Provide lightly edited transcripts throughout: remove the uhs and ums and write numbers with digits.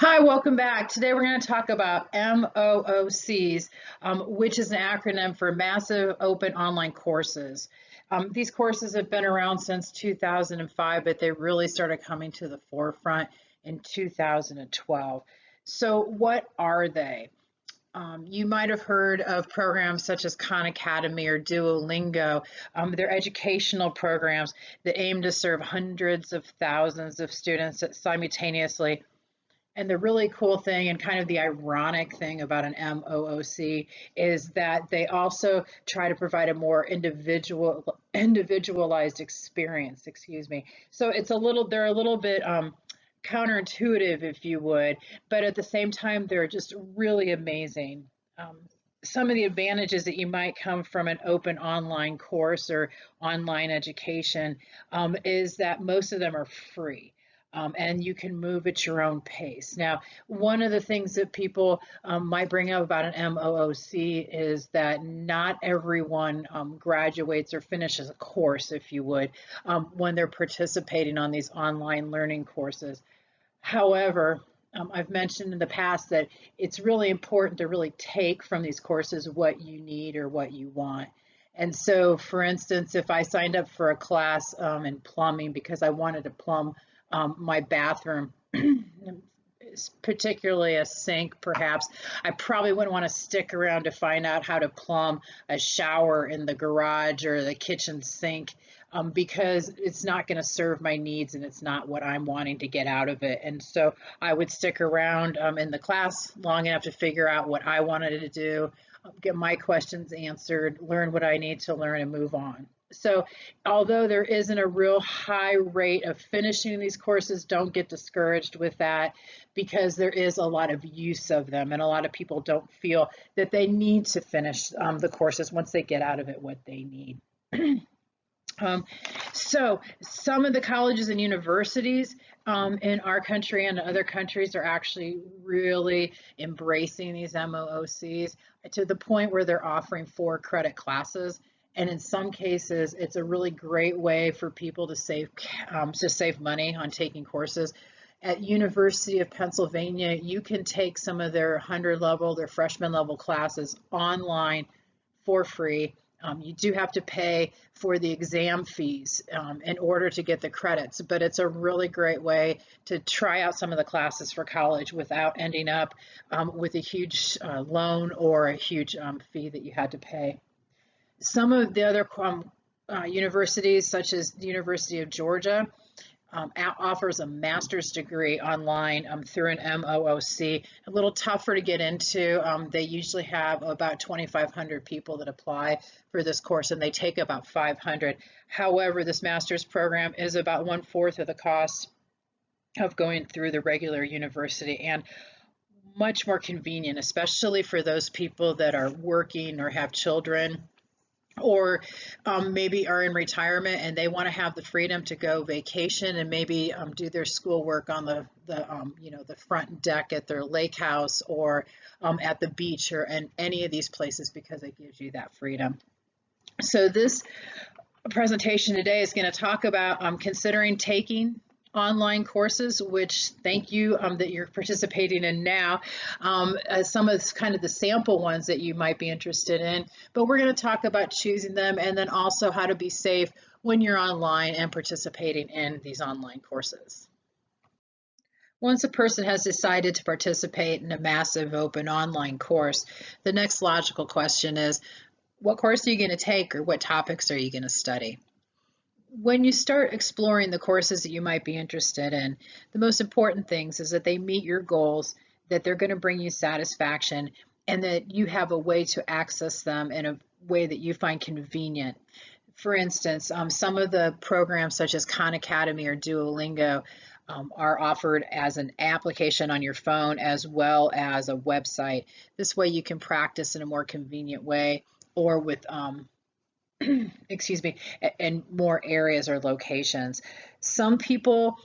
Hi, welcome back. Today we're going to talk about MOOCs, which is an acronym for Massive Open Online Courses. These courses have been around since 2005, but they really started coming to the forefront in 2012. So what are they? You might have heard of programs such as Khan Academy or Duolingo. They're educational programs that aim to serve hundreds of thousands of students simultaneously. And the really cool thing and kind of the ironic thing about an MOOC is that they also try to provide a more individualized experience, excuse me. So they're a little bit counterintuitive, if you would, but at the same time, they're just really amazing. Some of the advantages that you might come from an open online course or online education is that most of them are free. And you can move at your own pace. Now, one of the things that people might bring up about an MOOC is that not everyone graduates or finishes a course, if you would, when they're participating on these online learning courses. However, I've mentioned in the past that it's really important to really take from these courses what you need or what you want. And so, for instance, if I signed up for a class in plumbing because I wanted to plumb my bathroom, particularly a sink perhaps, I probably wouldn't want to stick around to find out how to plumb a shower in the garage or the kitchen sink because it's not going to serve my needs and it's not what I'm wanting to get out of it. And so I would stick around in the class long enough to figure out what I wanted to do, get my questions answered, learn what I need to learn, and move on. So although there isn't a real high rate of finishing these courses, don't get discouraged with that because there is a lot of use of them and a lot of people don't feel that they need to finish the courses once they get out of it what they need. So some of the colleges and universities in our country and other countries are actually really embracing these MOOCs to the point where they're offering 4-credit classes. And in some cases, it's a really great way for people to save money on taking courses. At University of Pennsylvania, you can take some of their 100 level, their freshman level classes online for free. You do have to pay for the exam fees in order to get the credits, but it's a really great way to try out some of the classes for college without ending up with a huge loan or a huge fee that you had to pay. Some of the other universities, such as the University of Georgia, offers a master's degree online through an MOOC. A little tougher to get into. They usually have about 2,500 people that apply for this course, and they take about 500. However, this master's program is about 1/4 of the cost of going through the regular university and much more convenient, especially for those people that are working or have children, or maybe are in retirement and they want to have the freedom to go vacation and maybe do their schoolwork on the front deck at their lake house or at the beach or in any of these places because it gives you that freedom. So this presentation today is going to talk about considering taking online courses, which thank you that you're participating in now, some of kind of the sample ones that you might be interested in, but we're going to talk about choosing them and then also how to be safe when you're online and participating in these online courses. Once a person has decided to participate in a massive open online course, the next logical question is, what course are you going to take or what topics are you going to study? When you start exploring the courses that you might be interested in, the most important things is that they meet your goals, that they're going to bring you satisfaction, and that you have a way to access them in a way that you find convenient. For instance, some of the programs such as Khan Academy or Duolingo are offered as an application on your phone as well as a website. This way you can practice in a more convenient way or with excuse me, in more areas or locations. Some people,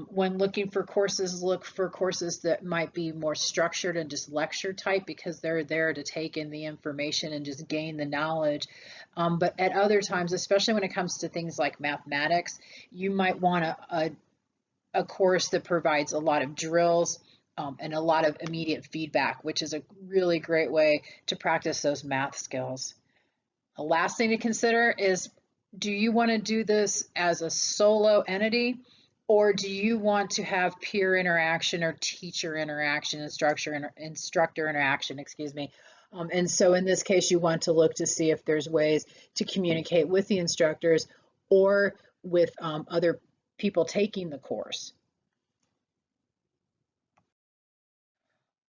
when looking for courses, look for courses that might be more structured and just lecture type because they're there to take in the information and just gain the knowledge. But at other times, especially when it comes to things like mathematics, you might want a course that provides a lot of drills and a lot of immediate feedback, which is a really great way to practice those math skills. The last thing to consider is, do you want to do this as a solo entity, or do you want to have peer interaction or teacher interaction, instructor interaction, excuse me. And so in this case, you want to look to see if there's ways to communicate with the instructors or with other people taking the course.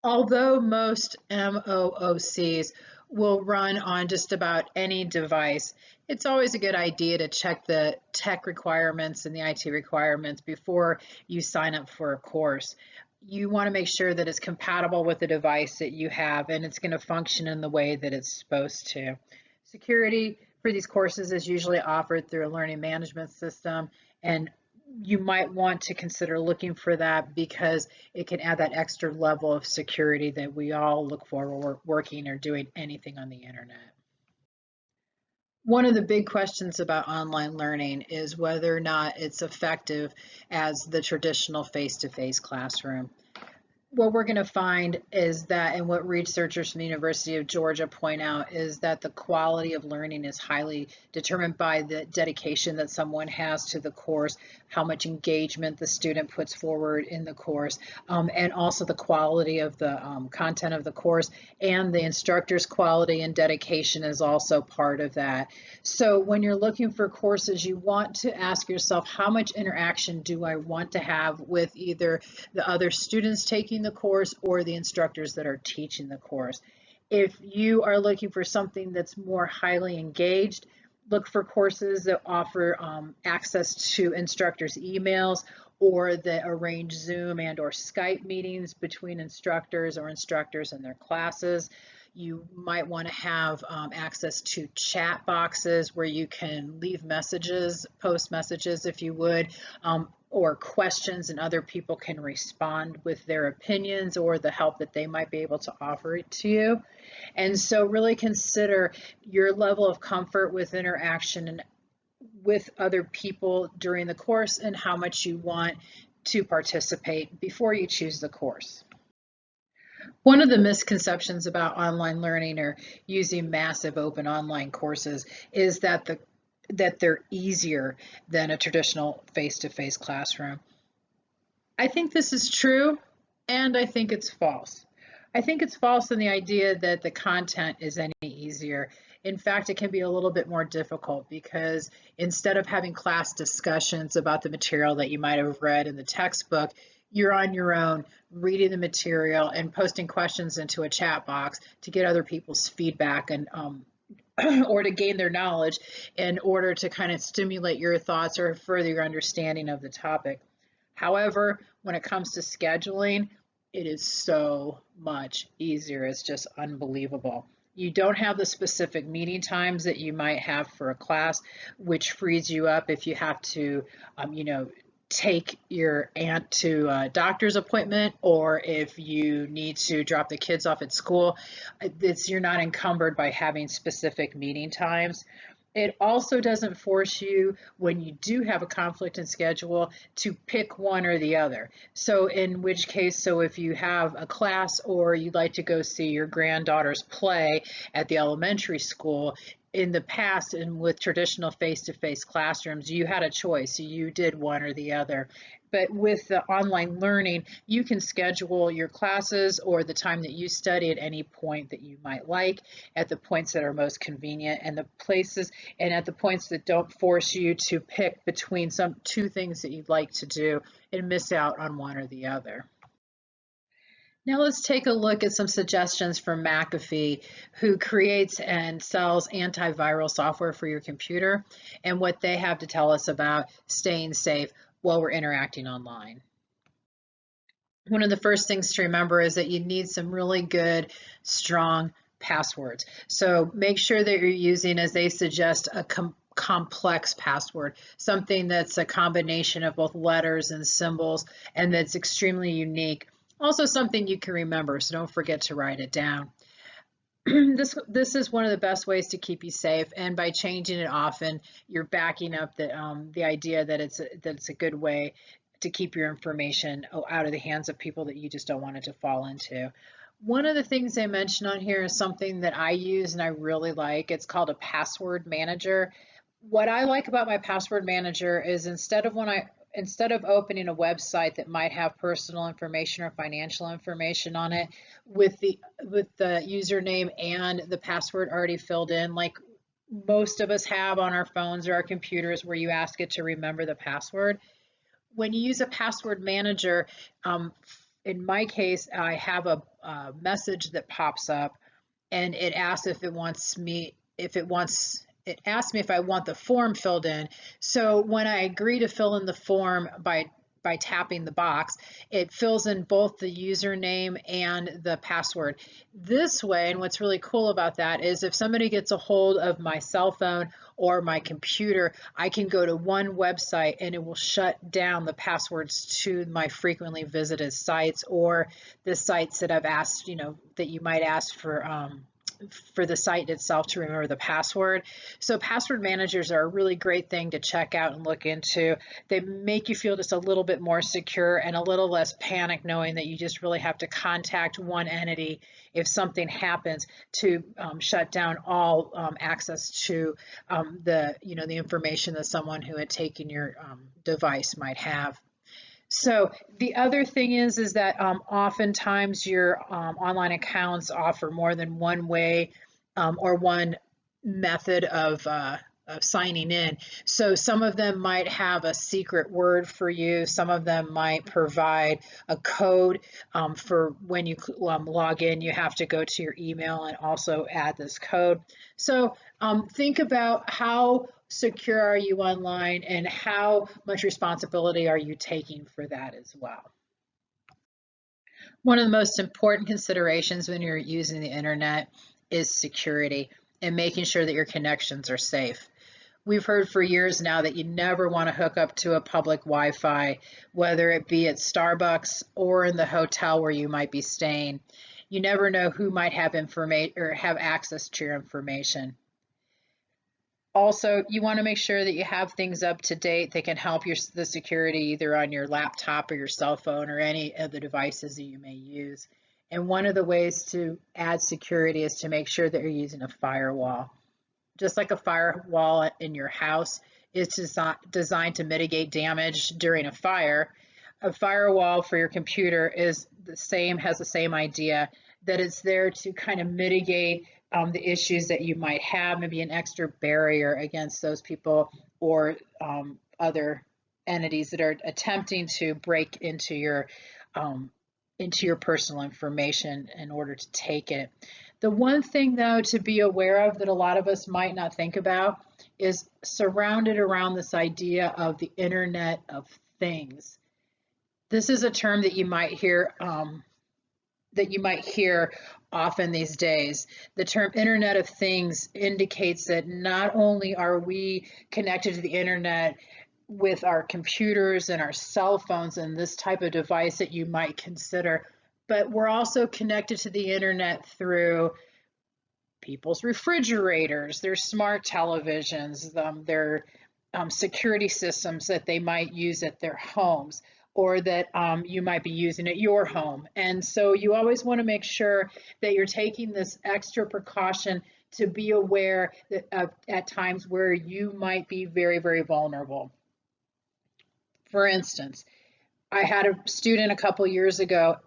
Although most MOOCs will run on just about any device, it's always a good idea to check the tech requirements and the IT requirements before you sign up for a course. You want to make sure that it's compatible with the device that you have and it's going to function in the way that it's supposed to. Security for these courses is usually offered through a learning management system, and you might want to consider looking for that because it can add that extra level of security that we all look for when we're working or doing anything on the internet. One of the big questions about online learning is whether or not it's effective as the traditional face-to-face classroom. What we're going to find is that, and what researchers from the University of Georgia point out, is that the quality of learning is highly determined by the dedication that someone has to the course, how much engagement the student puts forward in the course, and also the quality of the content of the course, and the instructor's quality and dedication is also part of that. So when you're looking for courses, you want to ask yourself, how much interaction do I want to have with either the other students taking the course or the instructors that are teaching the course? If you are looking for something that's more highly engaged, look for courses that offer access to instructors' emails or that arrange Zoom and or Skype meetings between instructors or instructors and their classes. You might want to have access to chat boxes where you can leave messages, post messages if you would, or questions, and other people can respond with their opinions or the help that they might be able to offer to you. And so really consider your level of comfort with interaction and with other people during the course and how much you want to participate before you choose the course. One of the misconceptions about online learning or using massive open online courses is that they're easier than a traditional face-to-face classroom. I think this is true, and I think it's false. I think it's false in the idea that the content is any easier. In fact, it can be a little bit more difficult because instead of having class discussions about the material that you might have read in the textbook, you're on your own reading the material and posting questions into a chat box to get other people's feedback and or to gain their knowledge in order to kind of stimulate your thoughts or further your understanding of the topic. However, when it comes to scheduling, it is so much easier. It's just unbelievable. You don't have the specific meeting times that you might have for a class, which frees you up if you have to, take your aunt to a doctor's appointment, or if you need to drop the kids off at school. You're not encumbered by having specific meeting times. It also doesn't force you, when you do have a conflict in schedule, to pick one or the other. So in which case, if you have a class or you'd like to go see your granddaughter's play at the elementary school, in the past and with traditional face-to-face classrooms, you had a choice. You did one or the other. But with the online learning, you can schedule your classes or the time that you study at any point that you might like, at the points that are most convenient, and the places and at the points that don't force you to pick between two things that you'd like to do and miss out on one or the other. Now let's take a look at some suggestions from Mcafee, who creates and sells antiviral software for your computer, and what they have to tell us about staying safe while we're interacting online. One of the first things to remember is that you need some really good, strong passwords. So make sure that you're using, as they suggest, a complex password, something that's a combination of both letters and symbols and that's extremely unique. Also something you can remember, so don't forget to write it down. This is one of the best ways to keep you safe, and by changing it often, you're backing up the idea that it's a good way to keep your information out of the hands of people that you just don't want it to fall into. One of the things they mention on here is something that I use and I really like. It's called a password manager. What I like about my password manager is instead of opening a website that might have personal information or financial information on it with the username and the password already filled in, like most of us have on our phones or our computers where you ask it to remember the password. When you use a password manager, in my case, I have a message that pops up and it asks if it wants me, it asks me if I want the form filled in. So when I agree to fill in the form by tapping the box, it fills in both the username and the password. This way, and what's really cool about that is if somebody gets a hold of my cell phone or my computer, I can go to one website and it will shut down the passwords to my frequently visited sites or the sites that I've asked, that you might ask for the site itself to remember the password. So password managers are a really great thing to check out and look into. They make you feel just a little bit more secure and a little less panic knowing that you just really have to contact one entity if something happens to shut down all access to the information that someone who had taken your device might have. So the other thing is that oftentimes your online accounts offer more than one way or one method of signing in. So some of them might have a secret word for you. Some of them might provide a code for when you log in, you have to go to your email and also add this code. So think about how secure are you online and how much responsibility are you taking for that as well. One of the most important considerations when you're using the internet is security and making sure that your connections are safe. We've heard for years now that you never want to hook up to a public Wi-Fi, whether it be at Starbucks or in the hotel where you might be staying. You never know who might have information or have access to your information. Also, you want to make sure that you have things up to date that can help the security either on your laptop or your cell phone or any of the devices that you may use. And one of the ways to add security is to make sure that you're using a firewall. Just like a firewall in your house is designed to mitigate damage during a fire, a firewall for your computer is has the same idea, that it's there to kind of mitigate the issues that you might have, maybe an extra barrier against those people or other entities that are attempting to break into your personal information in order to take it. The one thing, though, to be aware of that a lot of us might not think about is surrounded around this idea of the Internet of Things. This is a term that you might hear often these days. The term Internet of Things indicates that not only are we connected to the internet with our computers and our cell phones and this type of device that you might consider, but we're also connected to the internet through people's refrigerators, their smart televisions, their security systems that they might use at their homes or that you might be using at your home. And so you always want to make sure that you're taking this extra precaution to be aware that at times where you might be very, very vulnerable. For instance, I had a student a couple years ago.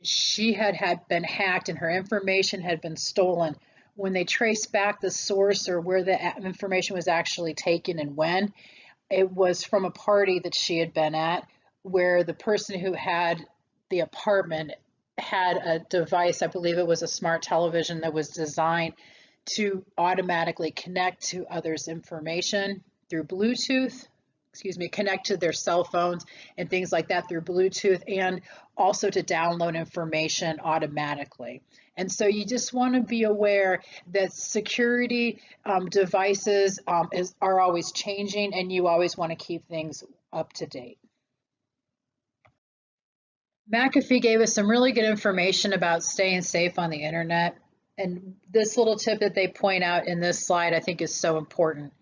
She had been hacked and her information had been stolen. When they traced back the source or where the information was actually taken and when, it was from a party that she had been at where the person who had the apartment had a device, I believe it was a smart television that was designed to automatically connect to others' information through Bluetooth, connect to their cell phones and things like that through Bluetooth, and also to download information automatically. And so you just want to be aware that security devices are always changing, and you always want to keep things up to date. Mcafee gave us some really good information about staying safe on the internet. And this little tip that they point out in this slide, I think, is so important.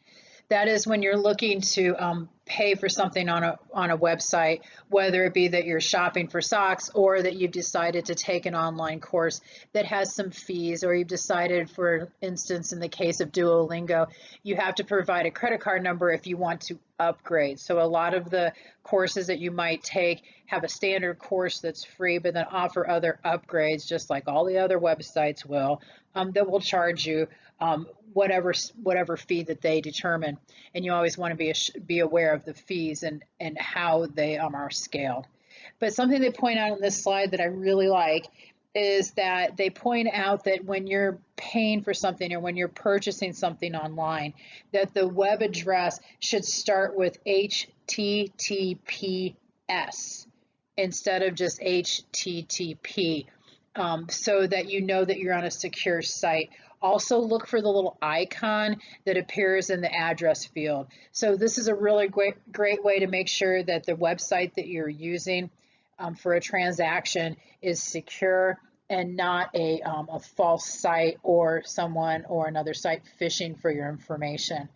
That is when you're looking to pay for something on a website, whether it be that you're shopping for socks or that you've decided to take an online course that has some fees, or you've decided, for instance, in the case of Duolingo, you have to provide a credit card number if you want to upgrade. So a lot of the courses that you might take have a standard course that's free, but then offer other upgrades, just like all the other websites will, that will charge you whatever fee that they determine. And you always want to be aware of the fees and how they are scaled. But something they point out on this slide that I really like is that they point out that when you're paying for something or when you're purchasing something online, that the web address should start with HTTPS instead of just HTTP, so that you know that you're on a secure site. Also look for the little icon that appears in the address field. So this is a really great way to make sure that the website that you're using for a transaction is secure and not a false site or someone or another site phishing for your information.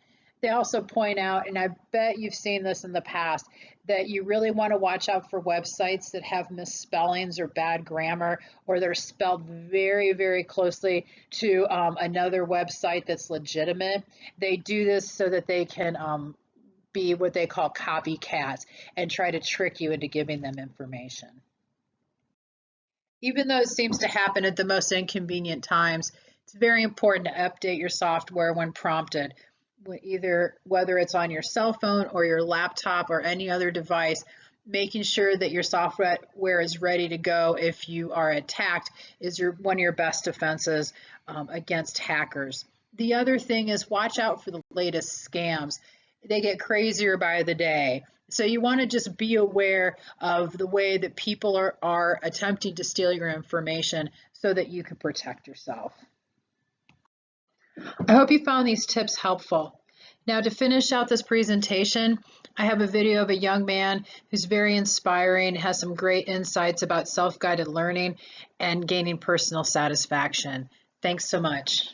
They also point out, and I bet you've seen this in the past, that you really want to watch out for websites that have misspellings or bad grammar, or they're spelled very, very closely to another website that's legitimate. They do this so that they can be what they call copycats and try to trick you into giving them information. Even though it seems to happen at the most inconvenient times, it's very important to update your software when prompted. Whether it's on your cell phone or your laptop or any other device, making sure that your software is ready to go if you are attacked is one of your best defenses against hackers. The other thing is watch out for the latest scams. They get crazier by the day. So you want to just be aware of the way that people are attempting to steal your information so that you can protect yourself. I hope you found these tips helpful. Now, to finish out this presentation, I have a video of a young man who's very inspiring, has some great insights about self-guided learning and gaining personal satisfaction. Thanks so much.